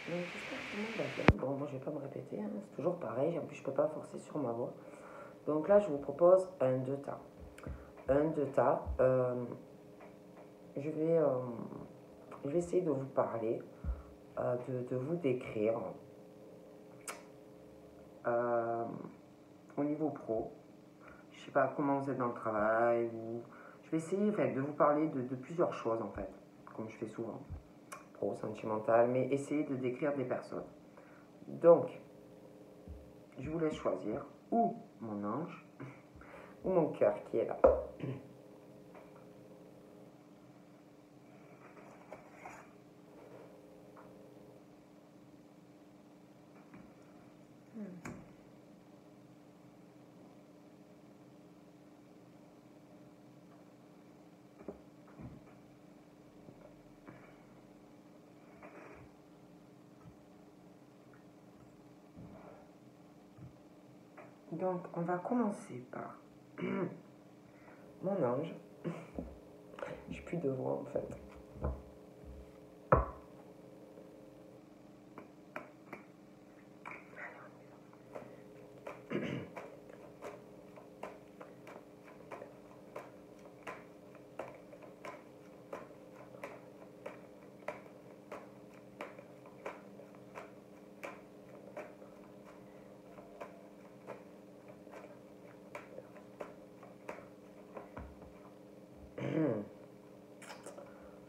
Donc j'espère que tout le monde va bien. Bon, moi je vais pas me répéter, hein, c'est toujours pareil. En plus, je peux pas forcer sur ma voix. Donc là, je vous propose un deux tas. Un deux tas. Je vais, euh, je vais essayer de vous parler, de vous décrire euh, au niveau pro. Je sais pas comment vous êtes dans le travail. Ou... Je vais essayer en fait, de vous parler de plusieurs choses en fait, comme je fais souvent. Pro, sentimental, mais essayer de décrire des personnes. Donc, je vous laisse choisir ou mon ange ou mon cœur qui est là. Donc, on va commencer par mon ange. J'ai plus de voix en fait.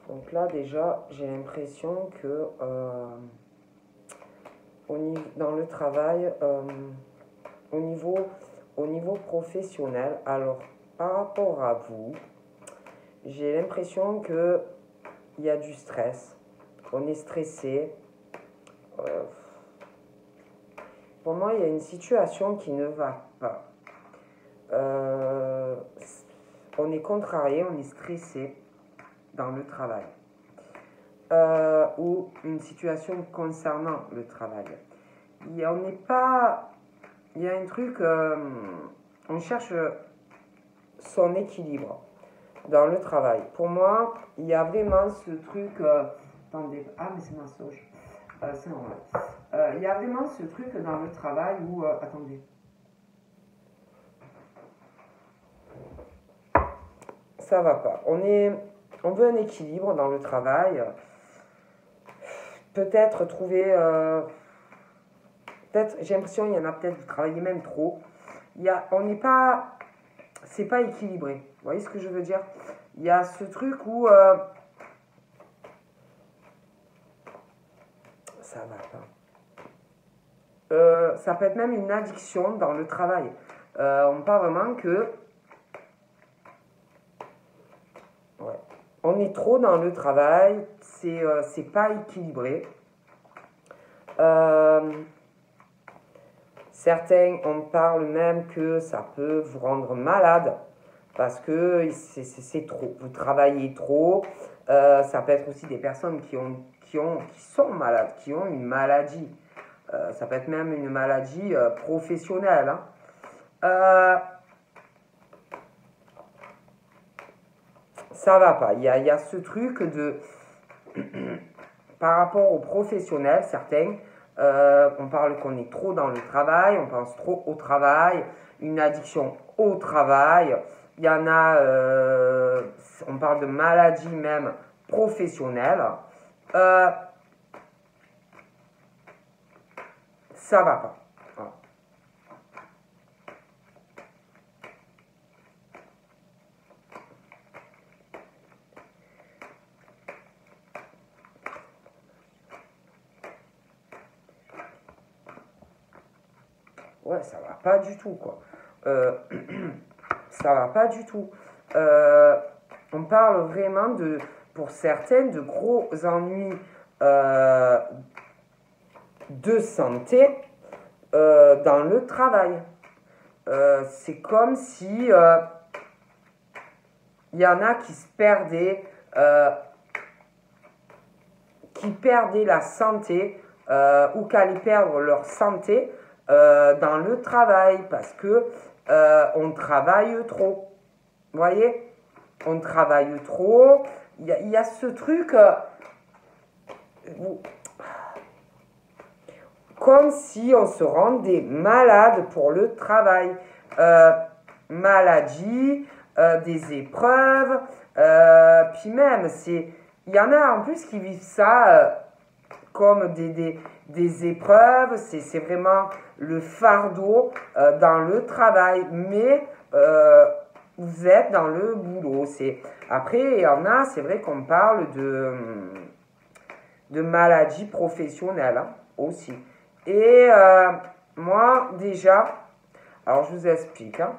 Donc là, déjà, j'ai l'impression que dans le travail, au niveau professionnel, alors par rapport à vous, j'ai l'impression qu'il y a du stress. On est stressé. Euh, pour moi, il y a une situation qui ne va pas. Euh, on est contrarié, on est stressé dans le travail. Ou une situation concernant le travail. On n'est pas... Il y a un truc... on cherche son équilibre dans le travail. Pour moi, il y a vraiment ce truc... attendez... Ah, mais c'est ma sauge. C'est normal. Il y a vraiment ce truc dans le travail où... attendez. Ça va pas. On veut un équilibre dans le travail. Peut-être trouver... peut-être, j'ai l'impression qu'il y en a peut-être, vous travaillez même trop. On n'est pas... C'est pas équilibré. Vous voyez ce que je veux dire? Il y a ce truc où... ça va pas. Ça peut être même une addiction dans le travail. On parle vraiment que... Ouais. On est trop dans le travail. C'est pas équilibré. Certains, on parle même que ça peut vous rendre malade parce que c'est trop. Vous travaillez trop. Ça peut être aussi des personnes qui sont malades, qui ont une maladie. Ça peut être même une maladie professionnelle. Hein. Ça va pas. Il y a ce truc de... Par rapport aux professionnels, certains... on parle qu'on est trop dans le travail, on pense trop au travail, une addiction au travail. Il y en a, on parle de maladie même professionnelle. Ça va pas. Voilà. Ouais, ça va pas du tout, quoi. Ça va pas du tout. On parle vraiment pour certaines, de gros ennuis de santé dans le travail. C'est comme si il y en a qui se perdaient, qui perdaient la santé ou qui allaient perdre leur santé dans le travail parce que on travaille trop. Vous voyez? On travaille trop. Il y a ce truc... comme si on se rendait malade pour le travail. Maladie, des épreuves, puis même, il y en a en plus qui vivent ça comme des épreuves, c'est vraiment le fardeau dans le travail, mais vous êtes dans le boulot. Après, il y en a, c'est vrai qu'on parle de maladies professionnelles hein, aussi. Et moi, déjà, alors je vous explique, hein,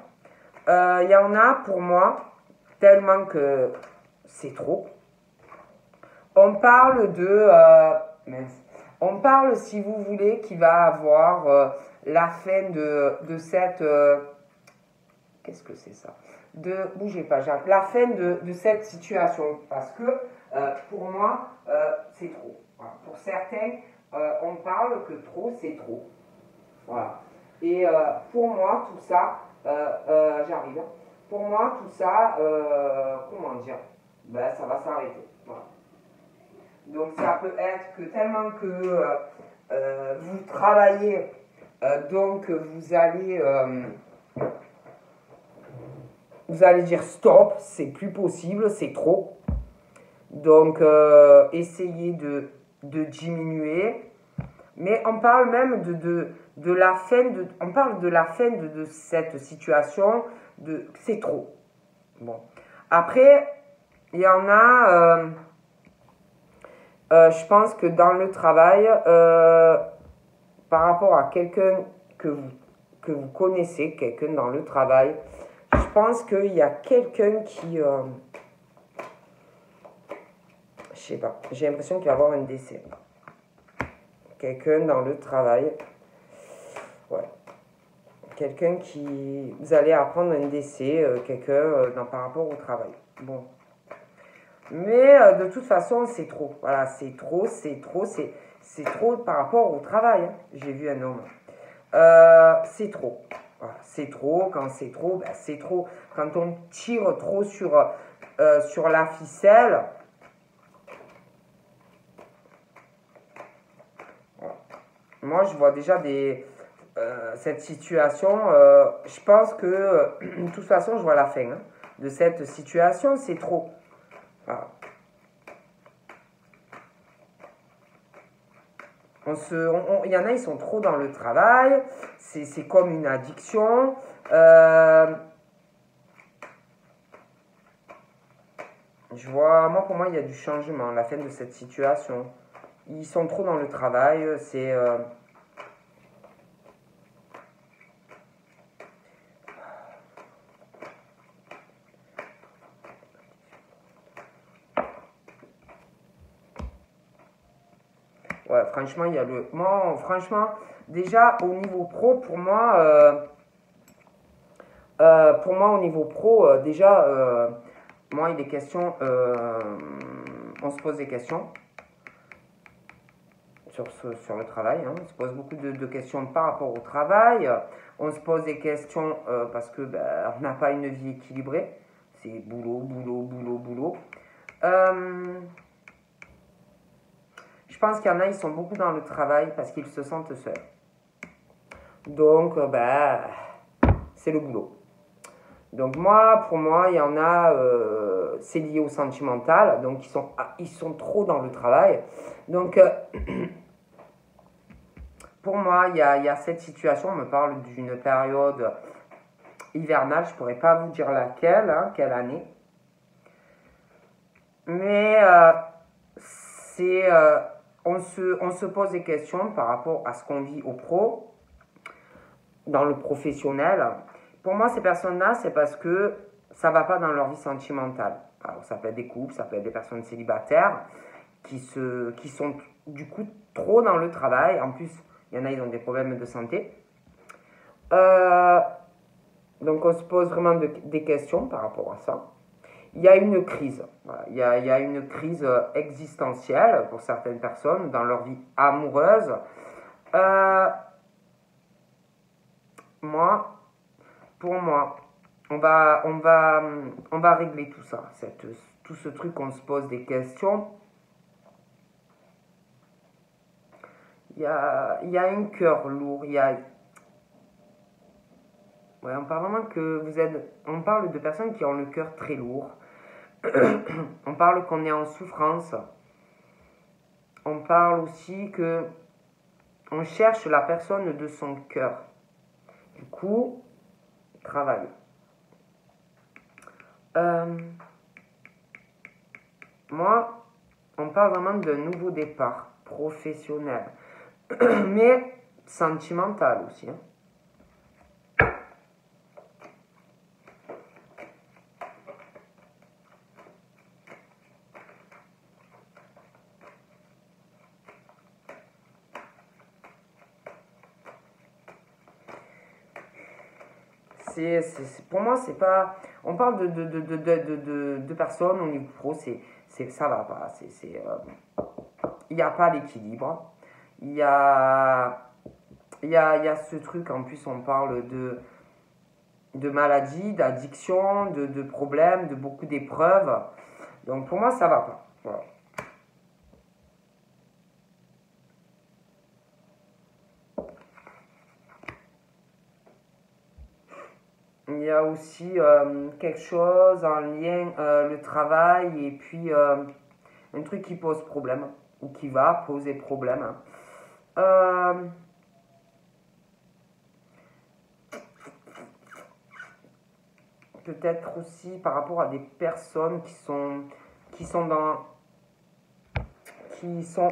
y en a pour moi, tellement que c'est trop. On parle on parle, si vous voulez, qu'il va avoir la fin de cette... qu'est-ce que c'est ça? Bougez pas, Jacques. La fin de cette situation. Parce que, pour moi, c'est trop. Voilà. Pour certains, on parle que trop, c'est trop. Voilà. Et pour moi, tout ça, j'arrive. Pour moi, tout ça, comment dire? Ben, ça va s'arrêter. Voilà. Donc, ça peut être que tellement que vous travaillez, donc vous allez dire stop, c'est plus possible, c'est trop. Donc, essayez de diminuer. Mais on parle même de la fin on parle de la fin de cette situation, c'est trop. Bon. Après, il y en a, je pense que dans le travail, par rapport à quelqu'un que vous connaissez, quelqu'un dans le travail, je pense qu'il y a quelqu'un qui, je sais pas, j'ai l'impression qu'il va y avoir un décès. Quelqu'un dans le travail, ouais. Quelqu'un qui, vous allez apprendre un décès, quelqu'un par rapport au travail. Bon. Mais de toute façon, c'est trop. Voilà, c'est trop par rapport au travail. Hein. J'ai vu un homme. C'est trop. Voilà, c'est trop. Quand c'est trop, ben, c'est trop. Quand on tire trop sur la ficelle, voilà. Moi, je vois déjà cette situation. Je pense que, de toute façon, je vois la fin hein, de cette situation. C'est trop. Voilà. Il y en a, ils sont trop dans le travail, c'est comme une addiction. Pour moi, il y a du changement à la fin de cette situation. Ils sont trop dans le travail, c'est... Ouais, franchement, il y a Moi, franchement, déjà, au niveau pro, pour moi, au niveau pro, déjà, moi, il est question... on se pose des questions sur le travail. Hein. On se pose beaucoup de questions par rapport au travail. On se pose des questions parce que on n'a pas une vie équilibrée. C'est boulot, boulot, boulot, boulot. Je pense qu'il y en a, ils sont beaucoup dans le travail parce qu'ils se sentent seuls. Donc, c'est le boulot. Donc pour moi, il y en a, c'est lié au sentimental. Donc, ils sont trop dans le travail. Donc, pour moi, il y a cette situation. On me parle d'une période hivernale. Je ne pourrais pas vous dire laquelle, hein, quelle année. Mais on se pose des questions par rapport à ce qu'on vit au pro, dans le professionnel. Pour moi, ces personnes-là, c'est parce que ça ne va pas dans leur vie sentimentale. Alors, ça peut être des couples, ça peut être des personnes célibataires qui sont du coup trop dans le travail. En plus, il y en a, ils ont des problèmes de santé. Donc, on se pose vraiment des questions par rapport à ça. Il y a une crise. Voilà. Il y a une crise existentielle pour certaines personnes dans leur vie amoureuse. Pour moi, on va régler tout ça. Tout ce truc, on se pose des questions. il y a un cœur lourd. Ouais, on parle vraiment que vous êtes... On parle de personnes qui ont le cœur très lourd. On parle qu'on est en souffrance. On parle aussi que on cherche la personne de son cœur. Du coup, travail. Moi, on parle vraiment d'un nouveau départ professionnel, mais sentimental aussi. Hein. Pour moi, c'est pas. On parle de personnes au niveau pro, ça va pas. Il n'y a pas d'équilibre. Il y a ce truc, en plus, on parle de maladie, d'addiction, de problèmes, de beaucoup d'épreuves. Donc, pour moi, ça va pas. Voilà. Il y a aussi quelque chose en lien, le travail, et puis un truc qui pose problème, ou qui va poser problème. Peut-être aussi par rapport à des personnes qui sont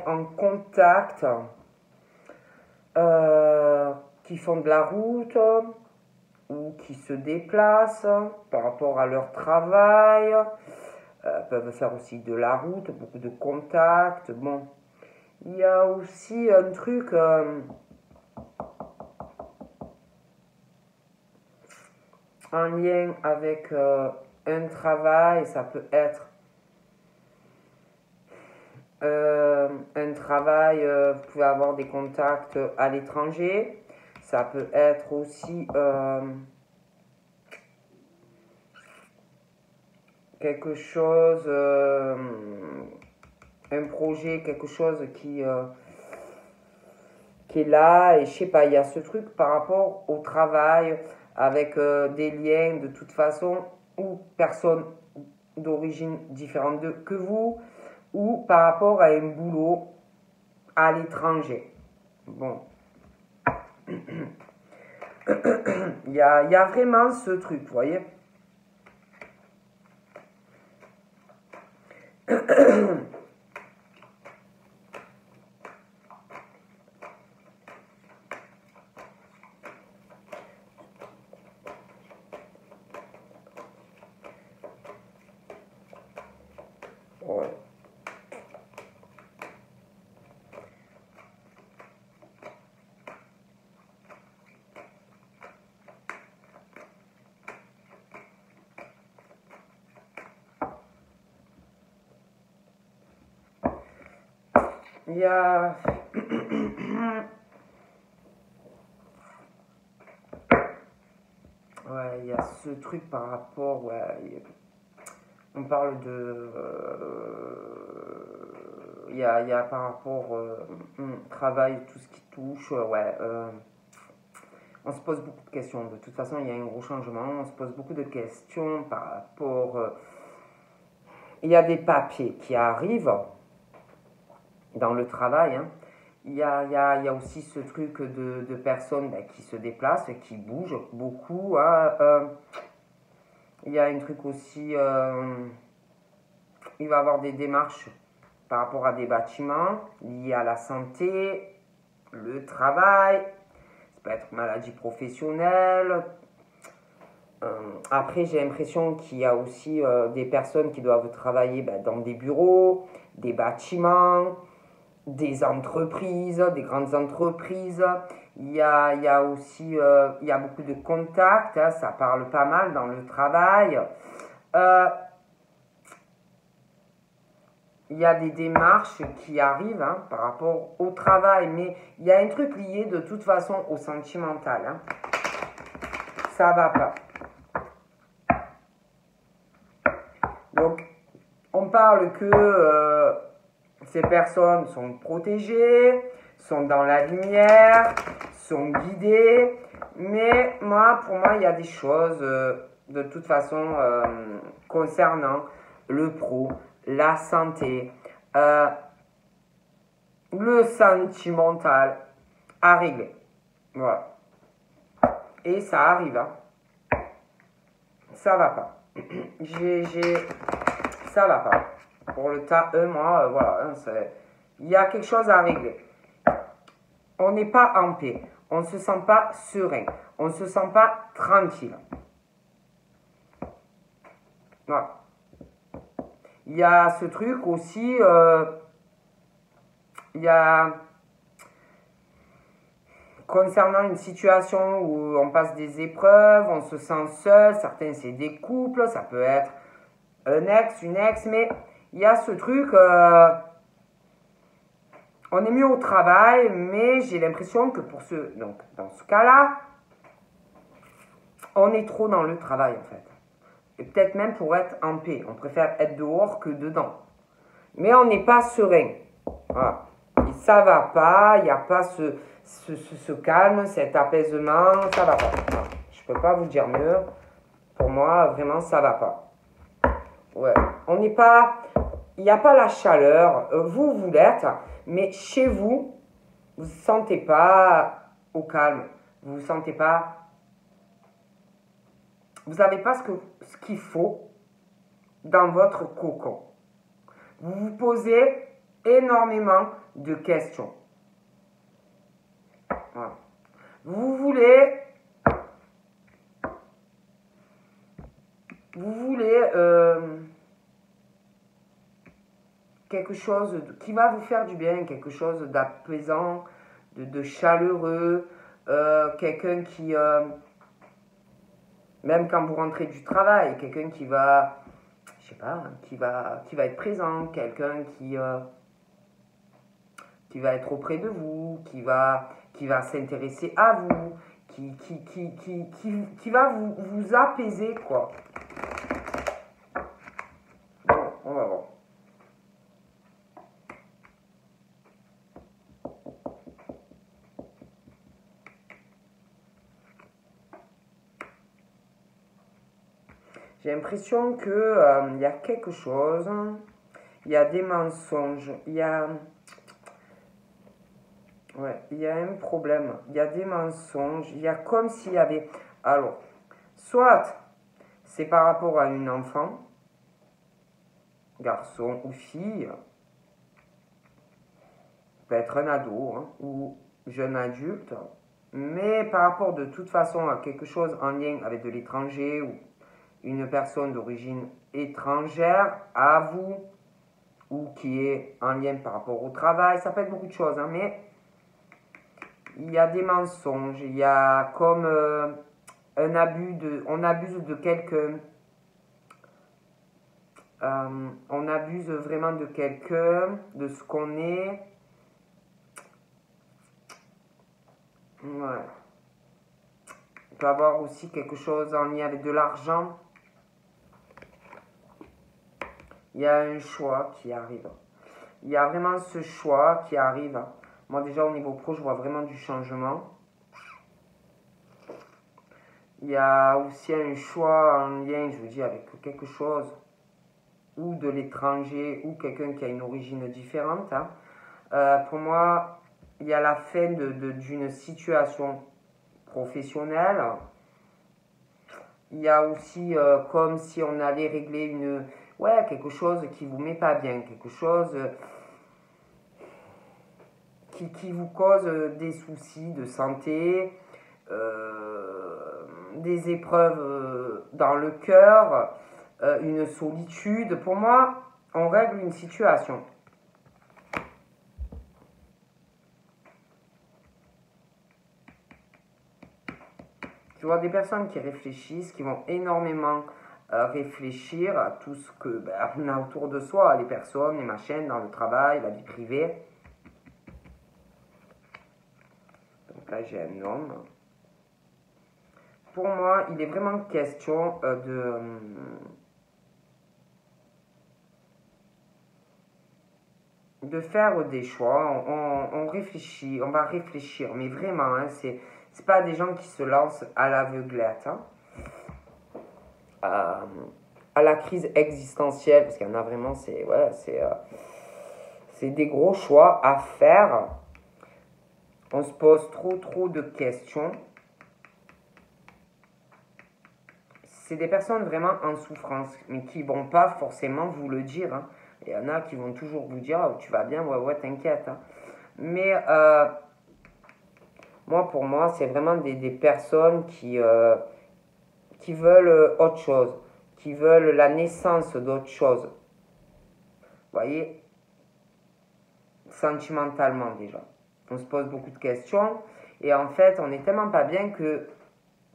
en contact, qui font de la route ou qui se déplacent par rapport à leur travail, peuvent faire aussi de la route, beaucoup de contacts. Bon, il y a aussi un truc en lien avec un travail. Ça peut être un travail, vous pouvez avoir des contacts à l'étranger. Ça peut être aussi quelque chose, un projet, quelque chose qui est là. Et je sais pas, il y a ce truc par rapport au travail avec des liens de toute façon, ou personnes d'origine différente que vous, ou par rapport à un boulot à l'étranger. Bon. Il y a vraiment ce truc, vous voyez. Ouais. Il y a... Ouais, il y a ce truc par rapport... Ouais, on parle de... Il y a par rapport travail, tout ce qui touche, ouais. On se pose beaucoup de questions. De toute façon, il y a un gros changement. On se pose beaucoup de questions par rapport... il y a des papiers qui arrivent dans le travail. Hein. Il y a aussi ce truc de personnes qui se déplacent, qui bougent beaucoup. Hein. Il y a un truc aussi... il va y avoir des démarches par rapport à des bâtiments liés à la santé, le travail, ça peut être maladie professionnelle. Après, j'ai l'impression qu'il y a aussi des personnes qui doivent travailler dans des bureaux, des bâtiments, des entreprises, des grandes entreprises. Il y a aussi il y a beaucoup de contacts, hein, ça parle pas mal dans le travail. Il y a des démarches qui arrivent hein, par rapport au travail, mais il y a un truc lié de toute façon au sentimental. Hein. Ça va pas. Donc, on parle que ces personnes sont protégées, sont dans la lumière, sont guidés. Mais moi, pour moi, il y a des choses, de toute façon, concernant le pro, la santé, le sentimental à régler. Voilà. Et ça arrive, hein. Ça va pas. Ça va pas. Pour le tas, moi, voilà, hein, il y a quelque chose à régler. On n'est pas en paix. On ne se sent pas serein. On ne se sent pas tranquille. Voilà. Il y a ce truc aussi, il y a concernant une situation où on passe des épreuves, on se sent seul, certains c'est des couples, ça peut être un ex, une ex, mais il y a ce truc, on est mieux au travail, mais j'ai l'impression que donc dans ce cas-là, on est trop dans le travail en fait. Et peut-être même pour être en paix, on préfère être dehors que dedans. Mais on n'est pas serein. Voilà. Et ça va pas, il n'y a pas ce calme, cet apaisement, ça va pas. Voilà. Je peux pas vous dire mieux. Pour moi, vraiment, ça va pas. Ouais. On n'est pas, il n'y a pas la chaleur. Vous l'êtes, mais chez vous, vous ne vous sentez pas au calme. Vous vous sentez pas, vous n'avez pas ce qu'il faut dans votre cocon. Vous vous posez énormément de questions. Voilà. Vous voulez quelque chose qui va vous faire du bien, quelque chose d'apaisant, de chaleureux, quelqu'un qui, même quand vous rentrez du travail, quelqu'un qui va, je sais pas, qui va être présent, quelqu'un qui va être auprès de vous, qui va s'intéresser à vous, qui va vous apaiser, quoi. Bon, on va voir. J'ai l'impression que y a quelque chose, il y a des mensonges, il y a un problème, il y a des mensonges, il y a comme s'il y avait, alors, soit c'est par rapport à une enfant, garçon ou fille, peut être un ado, hein, ou jeune adulte, mais par rapport de toute façon à quelque chose en lien avec de l'étranger ou une personne d'origine étrangère à vous, ou qui est en lien par rapport au travail, ça peut être beaucoup de choses, hein, mais il y a des mensonges, il y a comme on abuse de quelqu'un, on abuse vraiment de quelqu'un, de ce qu'on est. Ouais. Il peut y avoir aussi quelque chose en lien avec de l'argent. Il y a un choix qui arrive. Il y a vraiment ce choix qui arrive. Moi déjà au niveau pro, je vois vraiment du changement. Il y a aussi un choix en lien, je vous dis, avec quelque chose ou de l'étranger ou quelqu'un qui a une origine différente. Hein. Pour moi, il y a la fin d'une situation professionnelle. Il y a aussi comme si on allait régler quelque chose qui vous met pas bien, quelque chose qui vous cause des soucis de santé, des épreuves dans le cœur, une solitude. Pour moi, on règle une situation. Je vois des personnes qui réfléchissent, qui vont énormément réfléchir à tout ce que on a autour de soi, les personnes, les machines, dans le travail, la vie privée. Donc là, j'ai un homme. Pour moi, il est vraiment question de faire des choix. On réfléchit, on va réfléchir, mais vraiment, hein, c'est pas des gens qui se lancent à l'aveuglette, hein, à la crise existentielle, parce qu'il y en a vraiment, c'est des gros choix à faire. On se pose trop de questions. C'est des personnes vraiment en souffrance, mais qui ne vont pas forcément vous le dire, hein. Il y en a qui vont toujours vous dire, oh, tu vas bien, ouais, t'inquiète, hein. Mais pour moi, c'est vraiment des personnes qui veulent autre chose, qui veulent la naissance d'autre chose. Vous voyez, sentimentalement déjà. On se pose beaucoup de questions et en fait, on n'est tellement pas bien que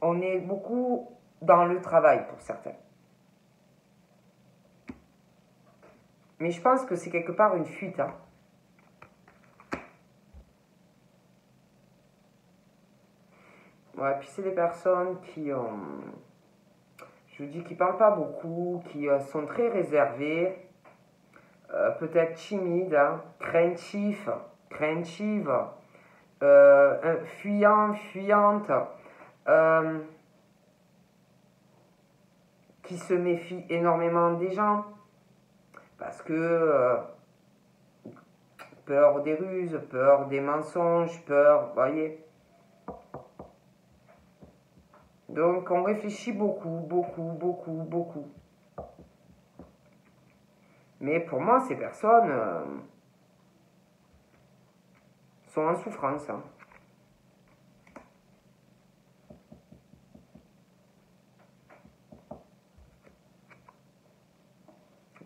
on est beaucoup dans le travail pour certains. Mais je pense que c'est quelque part une fuite, hein. Ouais, puis c'est des personnes qui, je vous dis, qui parlent pas beaucoup, qui sont très réservées, peut-être timides, hein, craintives, fuyantes, qui se méfient énormément des gens, parce que peur des ruses, peur des mensonges, peur, vous voyez. Donc on réfléchit beaucoup. Mais pour moi, ces personnes sont en souffrance, hein.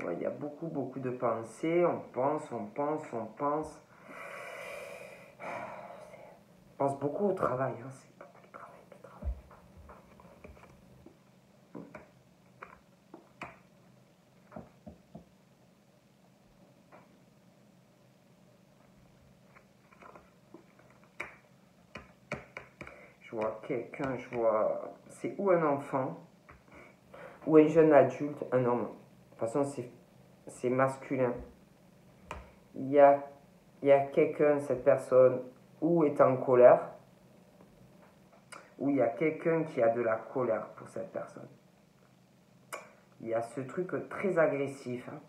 Ouais, il y a beaucoup de pensées, on pense. On pense beaucoup au travail, hein. C'est beaucoup de travail. Je vois quelqu'un, c'est ou un enfant, ou un jeune adulte, un homme. De toute façon, c'est masculin. Il y a quelqu'un, cette personne, ou est en colère, ou il y a quelqu'un qui a de la colère pour cette personne. Il y a ce truc très agressif, hein.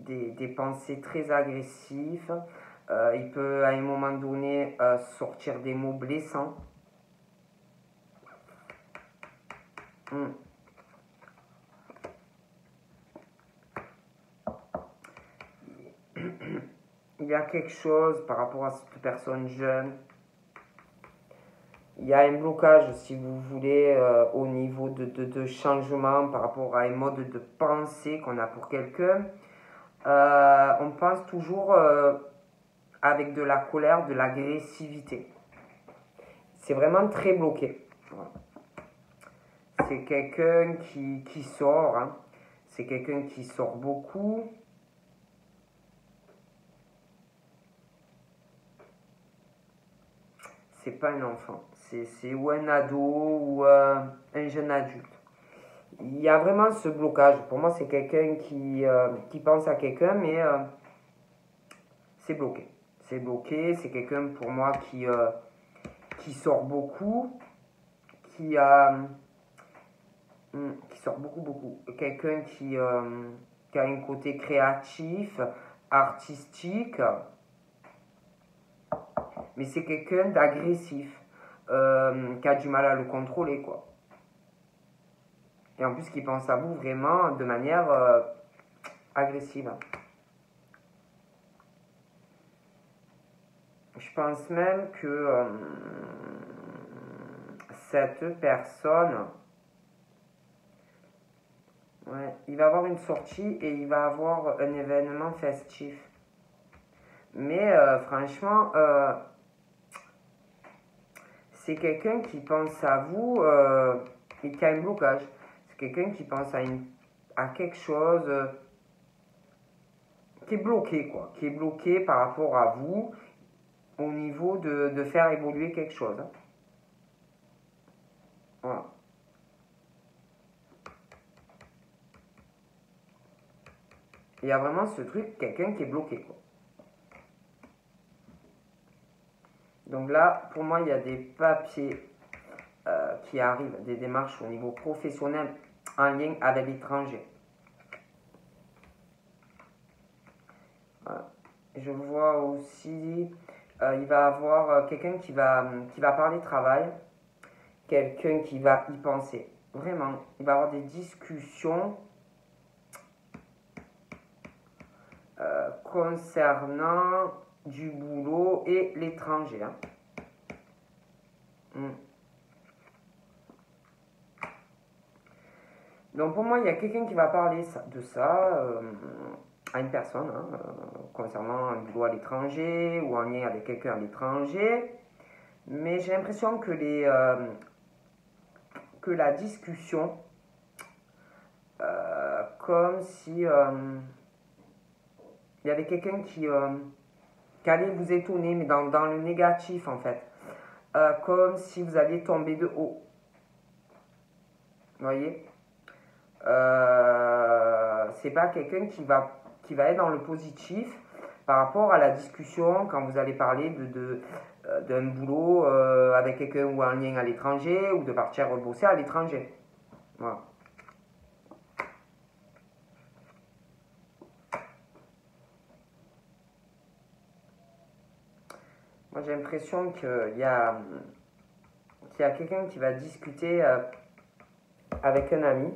Des pensées très agressives. Il peut à un moment donné sortir des mots blessants. Il y a quelque chose par rapport à cette personne jeune. Il y a un blocage, si vous voulez, au niveau de changement par rapport à un mode de pensée qu'on a pour quelqu'un. On pense toujours avec de la colère, de l'agressivité. C'est vraiment très bloqué. Voilà. C'est quelqu'un qui sort, hein. C'est quelqu'un qui sort beaucoup. C'est pas un enfant. C'est ou un ado ou un jeune adulte. Il y a vraiment ce blocage. Pour moi, c'est quelqu'un qui pense à quelqu'un, mais c'est bloqué. C'est bloqué. C'est quelqu'un, pour moi, qui sort beaucoup, qui sort beaucoup. Quelqu'un qui a un côté créatif, artistique, mais c'est quelqu'un d'agressif, qui a du mal à le contrôler, quoi. Et en plus, qui pense à vous vraiment de manière agressive. Je pense même que cette personne, ouais, il va avoir une sortie et il va avoir un événement festif. Mais franchement, c'est quelqu'un qui pense à vous et qui a un blocage. C'est quelqu'un qui pense à quelque chose qui est bloqué, quoi. Qui est bloqué par rapport à vous au niveau de faire évoluer quelque chose, hein. Voilà. Il y a vraiment ce truc, quelqu'un qui est bloqué, quoi. Donc là, pour moi, il y a des papiers qui arrivent, des démarches au niveau professionnel en lien avec l'étranger. Voilà. Je vois aussi, il va y avoir quelqu'un qui va parler travail, quelqu'un qui va y penser. Vraiment, il va y avoir des discussions concernant du boulot et l'étranger. Hein. Donc pour moi, il y a quelqu'un qui va parler de ça à une personne concernant un boulot à l'étranger ou en lien avec quelqu'un à l'étranger. Mais j'ai l'impression que que la discussion, comme si il y avait quelqu'un qui allait vous étonner, mais dans le négatif en fait. Comme si vous alliez tomber de haut. Vous voyez, c'est pas quelqu'un qui va être dans le positif par rapport à la discussion quand vous allez parler d'un boulot avec quelqu'un ou un lien à l'étranger ou de partir bosser à l'étranger. Voilà. Moi j'ai l'impression qu'il y a quelqu'un qui va discuter avec un ami.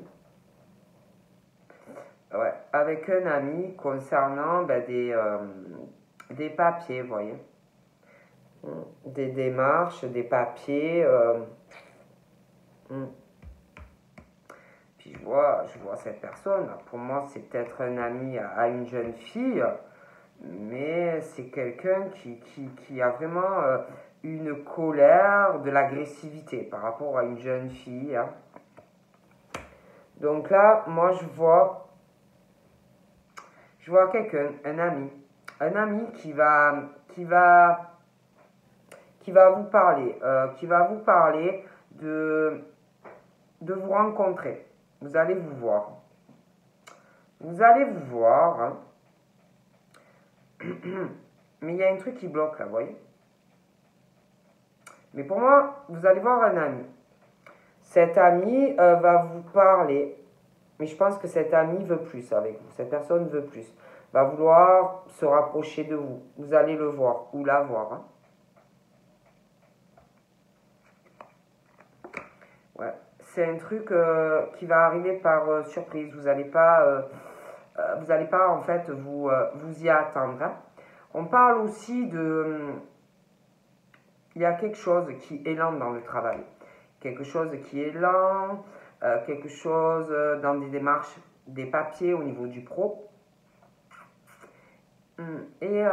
Ouais, avec un ami concernant des papiers, vous voyez. Des démarches, des papiers. Puis je vois cette personne. Pour moi, c'est peut-être un ami à une jeune fille, mais c'est quelqu'un qui a vraiment une colère, de l'agressivité par rapport à une jeune fille. Hein. Donc là, moi, je vois quelqu'un, un ami qui va vous parler de vous rencontrer. Vous allez vous voir. Hein. Mais il y a un truc qui bloque là, vous voyez. Mais pour moi, vous allez voir un ami. Cet ami va vous parler. Mais je pense que cet ami veut plus avec vous. Cette personne veut plus. Va vouloir se rapprocher de vous. Vous allez le voir ou la voir. Hein. Ouais. C'est un truc qui va arriver par surprise. Vous n'allez pas en fait vous y attendre. Hein. On parle aussi de... Il y a quelque chose qui est lent dans le travail. Quelque chose qui est lent, quelque chose dans des démarches, des papiers au niveau du pro. Et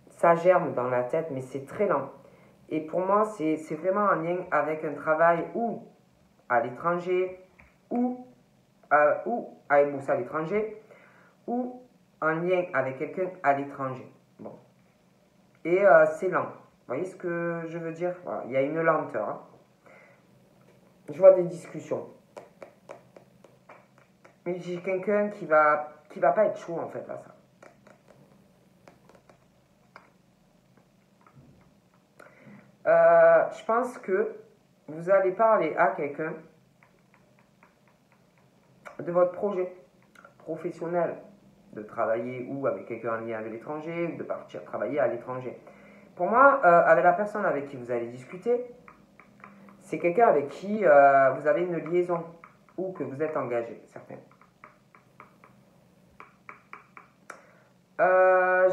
ça germe dans la tête, mais c'est très lent. Et pour moi, c'est vraiment en lien avec un travail ou à l'étranger, ou à bosser à l'étranger, ou en lien avec quelqu'un à l'étranger. Bon. Et c'est lent. Vous voyez ce que je veux dire? Voilà. Il y a une lenteur. Hein. Je vois des discussions. Mais j'ai quelqu'un qui va pas être chaud en fait à ça. Je pense que vous allez parler à quelqu'un de votre projet professionnel, de travailler ou avec quelqu'un en lien avec l'étranger, ou de partir travailler à l'étranger. Pour moi, avec la personne avec qui vous allez discuter, c'est quelqu'un avec qui vous avez une liaison ou que vous êtes engagé, certains.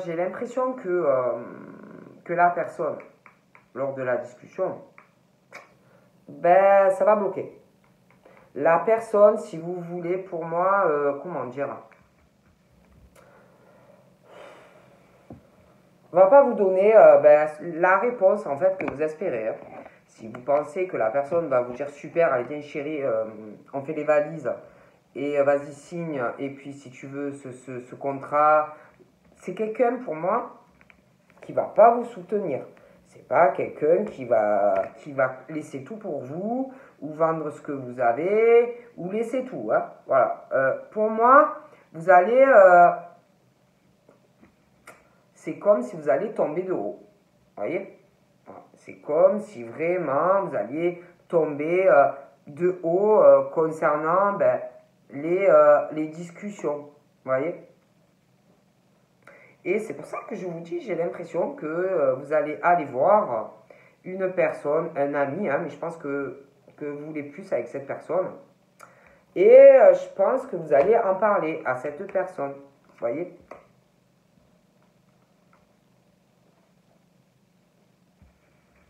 J'ai l'impression que la personne, lors de la discussion, ça va bloquer. La personne, si vous voulez, pour moi, comment dire, va pas vous donner la réponse en fait que vous espérez. Hein. Si vous pensez que la personne va vous dire super, allez bien chérie, on fait les valises et vas-y signe, et puis si tu veux ce contrat, c'est quelqu'un pour moi qui va pas vous soutenir. C'est pas quelqu'un qui va laisser tout pour vous, ou vendre ce que vous avez, ou laisser tout. Hein. Voilà. Pour moi, vous allez... c'est comme si vous allez tomber de haut. Voyez? Voilà. C'est comme si vraiment vous alliez tomber de haut concernant ben, les discussions. Voyez? Et c'est pour ça que je vous dis, j'ai l'impression que vous allez aller voir une personne, un ami, hein, mais je pense que vous voulez plus avec cette personne. Et je pense que vous allez en parler à cette personne. Vous voyez?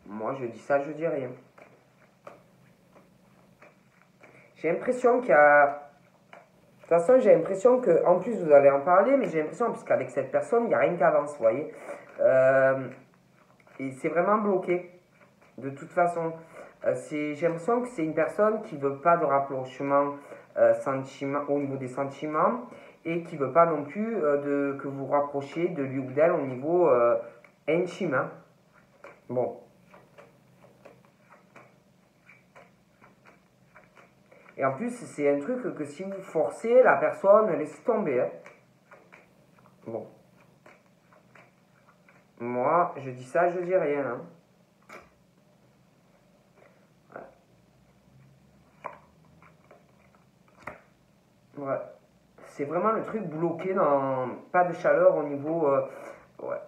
Moi, je dis ça, je dis rien. J'ai l'impression qu'il y a... De toute façon, j'ai l'impression qu'en plus, vous allez en parler, mais j'ai l'impression, puisqu'avec cette personne, il n'y a rien qui avance, vous voyez. Et c'est vraiment bloqué. De toute façon, j'ai l'impression que c'est une personne qui ne veut pas de rapprochement au niveau des sentiments et qui ne veut pas non plus que vous rapprochiez de lui ou d'elle au niveau intime. Hein. Bon. Et en plus, c'est un truc que si vous forcez, la personne laisse tomber. Hein. Bon. Moi, je dis ça, je dis rien. Hein. Ouais. C'est vraiment le truc bloqué dans... Pas de chaleur au niveau... ouais.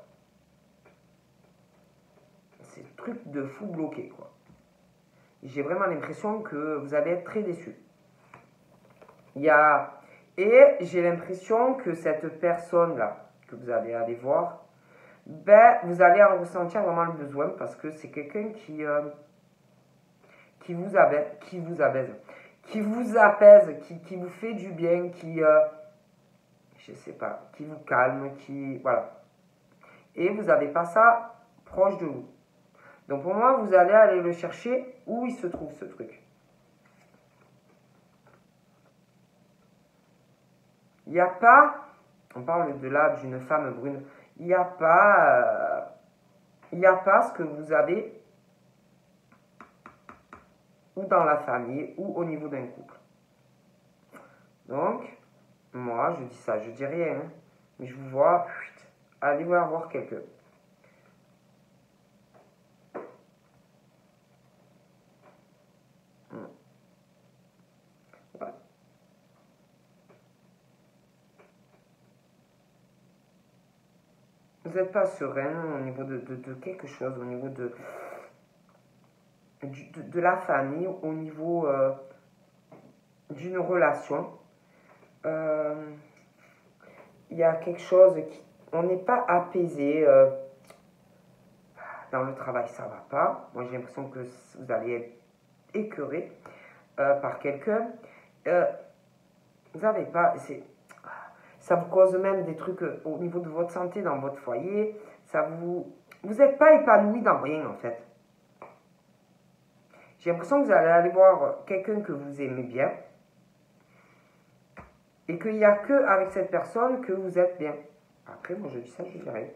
C'est le truc de fou bloqué, quoi. J'ai vraiment l'impression que vous allez être très déçus. Et j'ai l'impression que cette personne-là, que vous allez aller voir, ben, vous allez en ressentir vraiment le besoin parce que c'est quelqu'un qui vous apaise, qui vous apaise, qui vous fait du bien, je sais pas, qui vous calme, voilà. Et vous n'avez pas ça proche de vous. Donc pour moi, vous allez aller le chercher où il se trouve ce truc. Il n'y a pas, on parle de là d'une femme brune, il n'y a pas ce que vous avez ou dans la famille ou au niveau d'un couple. Donc, moi, je dis ça, je dis rien, hein, mais je vous vois, allez voir quelqu'un. Ouais. Vous n'êtes pas serein au niveau de quelque chose, au niveau de la famille, au niveau d'une relation. Il y a quelque chose qui... On n'est pas apaisé. Dans le travail, ça va pas. Moi, j'ai l'impression que vous allez être écœuré par quelqu'un. Vous n'avez pas... Ça vous cause même des trucs au niveau de votre santé dans votre foyer. Vous n'êtes pas épanoui dans rien, en fait. J'ai l'impression que vous allez aller voir quelqu'un que vous aimez bien et qu'il n'y a que avec cette personne que vous êtes bien. Après, moi, je dis ça, je dirais.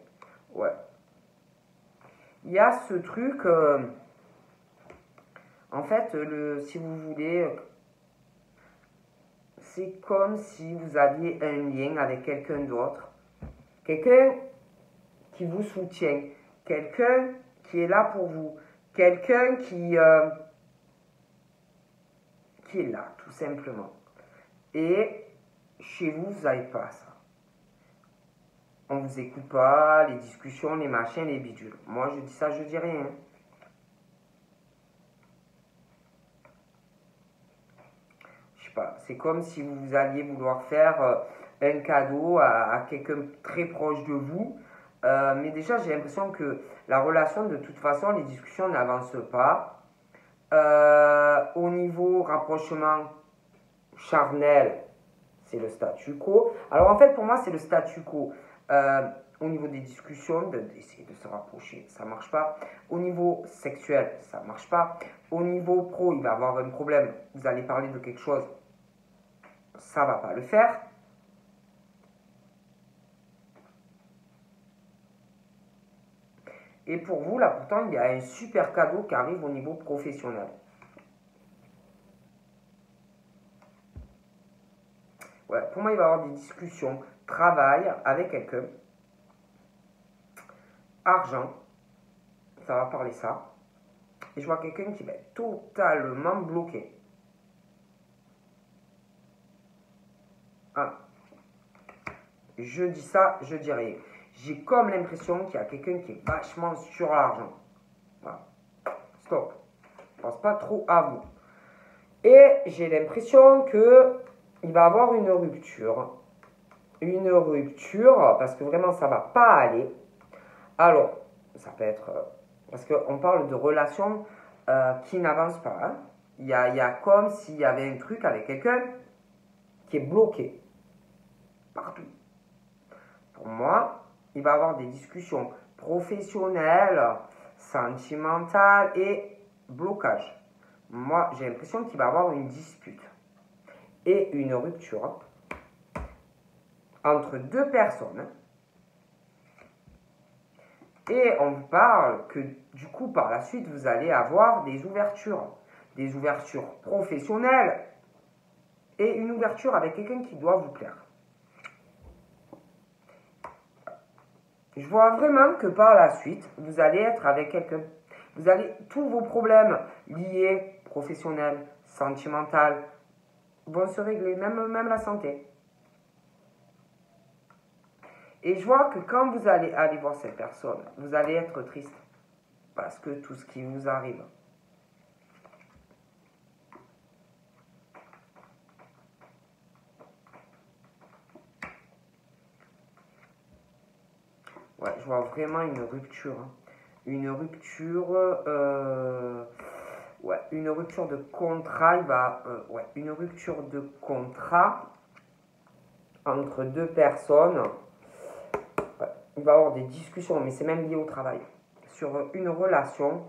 Ouais. Il y a ce truc... en fait, si vous voulez... c'est comme si vous aviez un lien avec quelqu'un d'autre. Quelqu'un qui vous soutient. Quelqu'un qui est là pour vous. Quelqu'un qui est là, tout simplement. Et chez vous, vous n'avez pas ça. On ne vous écoute pas, les discussions, les machins, les bidules. Moi, je dis ça, je dis rien. Je sais pas, c'est comme si vous alliez vouloir faire un cadeau à quelqu'un très proche de vous. Mais déjà, j'ai l'impression que la relation, de toute façon, les discussions n'avancent pas. Au niveau rapprochement charnel, c'est le statu quo. Alors en fait, pour moi, c'est le statu quo. Au niveau des discussions, d'essayer de se rapprocher, ça marche pas. Au niveau sexuel, ça marche pas. Au niveau pro, il va y avoir un problème. Vous allez parler de quelque chose, ça va pas le faire. Et pour vous, là, pourtant, il y a un super cadeau qui arrive au niveau professionnel. Ouais, pour moi, il va y avoir des discussions, travail avec quelqu'un, argent, ça va parler ça. Et je vois quelqu'un qui va être totalement bloqué. Ah. Je dis ça, je dis rien. J'ai comme l'impression qu'il y a quelqu'un qui est vachement sur l'argent. Voilà. Stop. Je pense pas trop à vous. Et j'ai l'impression que il va avoir une rupture. Une rupture, parce que vraiment ça va pas aller. Alors, ça peut être... parce qu'on parle de relations qui n'avancent pas. Hein. Il y a comme s'il y avait un truc avec quelqu'un qui est bloqué. Partout. Pour moi, il va y avoir des discussions professionnelles, sentimentales et blocage. Moi, j'ai l'impression qu'il va y avoir une dispute et une rupture entre deux personnes. Et on vous parle que du coup, par la suite, vous allez avoir des ouvertures professionnelles et une ouverture avec quelqu'un qui doit vous plaire. Je vois vraiment que par la suite, vous allez être avec quelqu'un. Vous allez, tous vos problèmes liés, professionnels, sentimentaux, vont se régler, même la santé. Et je vois que quand vous allez aller voir cette personne, vous allez être triste. Parce que tout ce qui vous arrive. Ouais, je vois vraiment une rupture. Hein. Une rupture... ouais, une rupture de contrat. Ouais, une rupture de contrat entre deux personnes. Ouais, il va y avoir des discussions, mais c'est même lié au travail. Sur une relation.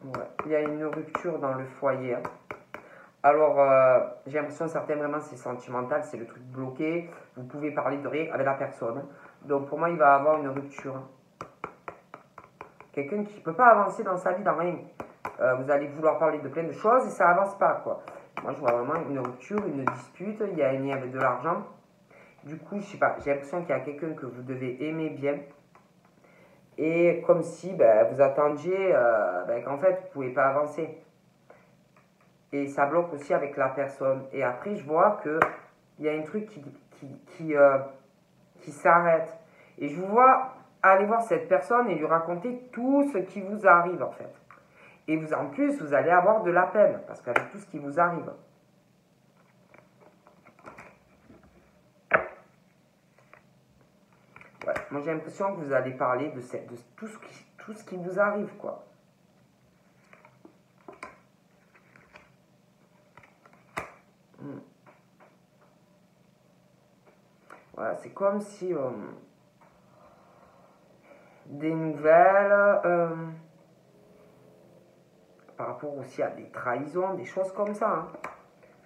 Ouais, il y a une rupture dans le foyer. Hein. Alors, j'ai l'impression que certains, vraiment, c'est sentimental, c'est le truc bloqué. Vous pouvez parler de rien avec la personne. Donc, pour moi, il va y avoir une rupture. Quelqu'un qui ne peut pas avancer dans sa vie, dans rien. Vous allez vouloir parler de plein de choses et ça avance pas, quoi. Moi, je vois vraiment une rupture, une dispute. Il y a un lien avec de l'argent. Du coup, je sais pas, j'ai l'impression qu'il y a quelqu'un que vous devez aimer bien. Et comme si vous attendiez qu'en fait, vous ne pouvez pas avancer. Et ça bloque aussi avec la personne. Et après, je vois qu'il y a un truc qui s'arrête. Et je vous vois aller voir cette personne et lui raconter tout ce qui vous arrive, en fait. Et vous, en plus, vous allez avoir de la peine, parce qu'avec tout ce qui vous arrive. Ouais, moi, j'ai l'impression que vous allez parler de tout ce qui vous arrive, quoi. Voilà, c'est comme si des nouvelles par rapport aussi à des trahisons, des choses comme ça. Hein.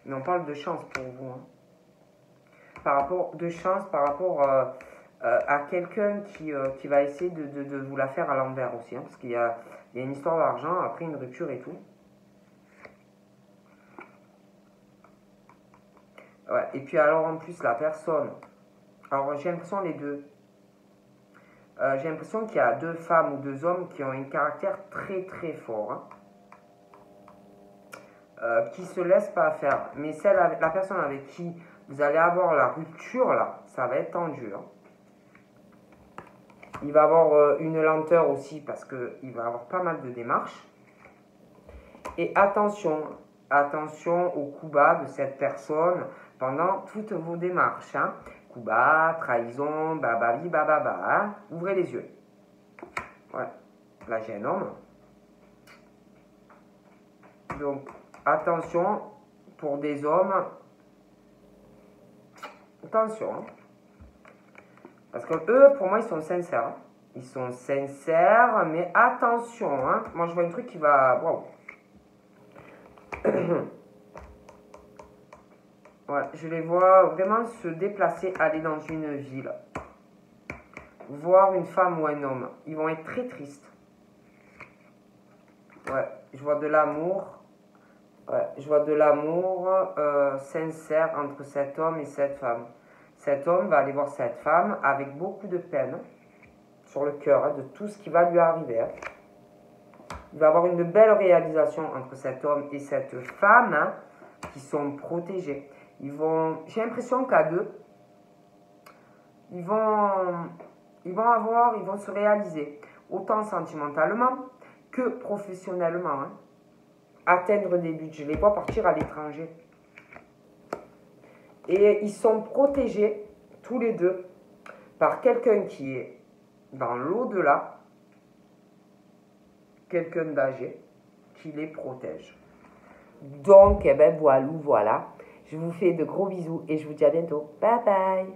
Mais on parle de chance pour vous. Hein. Par rapport à quelqu'un qui va essayer de vous la faire à l'envers aussi. Hein, parce qu'il y a une histoire d'argent, après une rupture et tout. Ouais, et puis alors en plus la personne, alors j'ai l'impression les deux, j'ai l'impression qu'il y a deux femmes ou deux hommes qui ont un caractère très très fort, hein, qui se laissent pas faire. Mais la personne avec qui vous allez avoir la rupture là, ça va être tendu. Hein. Il va avoir une lenteur aussi parce qu'il va avoir pas mal de démarches. Et attention au coup bas de cette personne pendant toutes vos démarches. Hein. Coup bas, trahison, bababi, bababa. Hein. Ouvrez les yeux. Ouais. Là, j'ai un homme. Donc, attention pour des hommes. Attention. Hein. Parce que eux, pour moi, ils sont sincères. Hein. Ils sont sincères, mais attention. Hein. Moi, je vois un truc qui va... Waouh. Ouais, je les vois vraiment se déplacer, aller dans une ville. Voir une femme ou un homme. Ils vont être très tristes. Ouais, je vois de l'amour. Ouais, je vois de l'amour sincère entre cet homme et cette femme. Cet homme va aller voir cette femme avec beaucoup de peine sur le cœur, hein, de tout ce qui va lui arriver. Hein. Il va y avoir une belle réalisation entre cet homme et cette femme hein, qui sont protégés. J'ai l'impression qu'à deux, ils vont se réaliser autant sentimentalement que professionnellement. Hein. Atteindre des buts. Je les vois partir à l'étranger. Et ils sont protégés tous les deux par quelqu'un qui est dans l'au-delà, quelqu'un d'âgé qui les protège. Donc, eh ben voilà. Je vous fais de gros bisous et je vous dis à bientôt. Bye bye.